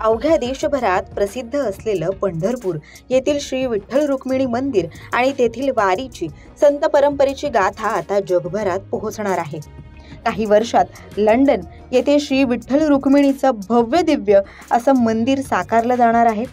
अवघ्या देशभरात प्रसिद्ध असलेलं पंढरपूर येथील श्री विठ्ठल रुक्मिणी मंदिर आणि तेथील वारीची संत परंपरेची गाथा आता जगभरात पोहोचणार आहे। काही वर्षात लंडन येथे श्री विठ्ठल रुक्मिणीचं भव्य दिव्य असं मंदिर साकारलं जाणार आहे।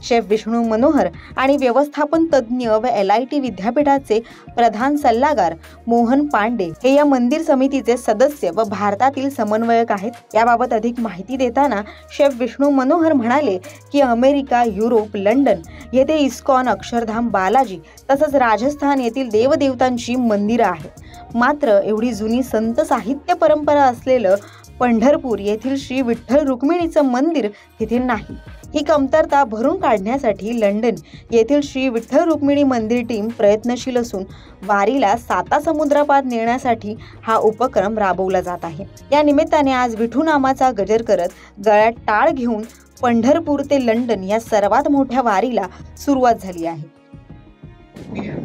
शेफ विष्णू मनोहर आणि व्यवस्थापन तज्ज्ञ व LIT विद्यापीठाचे प्रधान सल्लागार मोहन पांडे हे या मंदिर समितीचे सदस्य व भारतातील समन्वयक आहेत। याबाबत अधिक माहिती देताना शेफ विष्णू मनोहर म्हणाले की अमेरिका, युरोप, लंडन येथे इस्कॉन, अक्षरधाम, बालाजी तसंच राजस्थान येथील देवदेवतांची मंदिरं आहेत। मात्र एवढी जुनी संत साहित्य परंपरा असलेलं पंढरपूर येथील श्री विठ्ठल रुक्मिणीचं मंदिर तिथे नाही। ही कमतरता भरून काढण्यासाठी लंडन येथील श्री विठ्ठल रुक्मिणी मंदिर टीम प्रयत्नशील असून वारीला 7 समुद्रापार नेण्यासाठी हा उपक्रम राबवला जात आहे। या निमित्ताने आज विठू नामाचा गजर करत गळ्यात टाळ घेऊन पंढरपूर ते लंडन या सर्वात मोठ्या वारीला सुरुवात झाली आहे।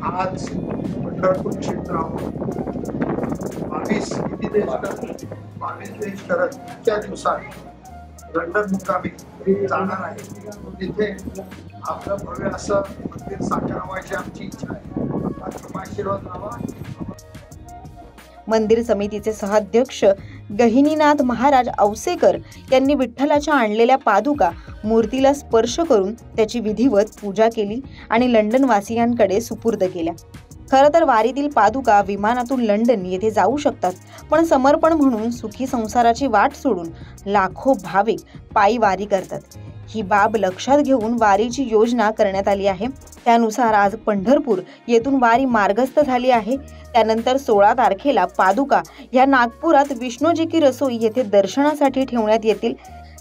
आज पंढरपूर क्षेत्रावर 22 देश करत त्या दिवसात लंडन मुक्कामी जाणार आहे। तिथे आपलं भव्य असं मंदिर साकारवायची आमची इच्छा आहे। आशीर्वाद राहावा। मंदिर समितीचे सहाध्यक्ष गहिनीनाथ महाराज औसेकर यांनी विठ्ठलाच्या आणलेल्या पादुका मूर्तीला स्पर्श करून त्याची विधिवत पूजा केली आणि लंडन वासियांकडे सुपूर्द केल्या। खरं तर वारीतील पादुका विमानातून लंडन येथे जाऊ शकतात, पण समर्पण म्हणून सुखी संसाराची वाट सोडून लाखो भाविक पायी वारी करतात। ही बाब लक्षात घेऊन वारीची योजना करण्यात आली आहे। त्यानुसार आज पंढरपूर येथून वारी मार्गस्थ झाली आहे। त्यानंतर 16 तारखेला पादुका या नागपुरात विष्णोजी की रसोई येथे दर्शनासाठी ठेवण्यात येतील।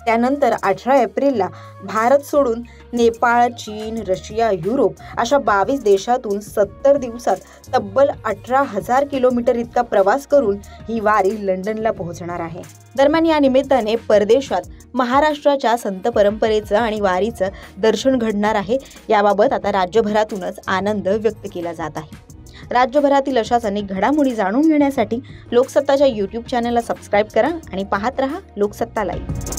त्यानंतर 18 एप्रिलला भारत सोडून नेपाळ, चीन, रशिया, युरोप अशा 22 देशातून 70 दिवसात तब्बल 18,000 किलोमीटर इतका प्रवास करून ही वारी लंडनला पोहोचणार आहे। दरम्यान या निमित्ताने परदेशात महाराष्ट्राच्या संत परंपरेचं आणि वारीचं दर्शन घडणार आहे। याबाबत आता राज्यभरातूनच आनंद व्यक्त केला जात आहे। राज्यभरातील अशाच अनेक घडामोडी जाणून घेण्यासाठी लोकसत्ताच्या YouTube चॅनलला सबस्क्राईब करा आणि पाहत रहा लोकसत्ता लाईव्ह।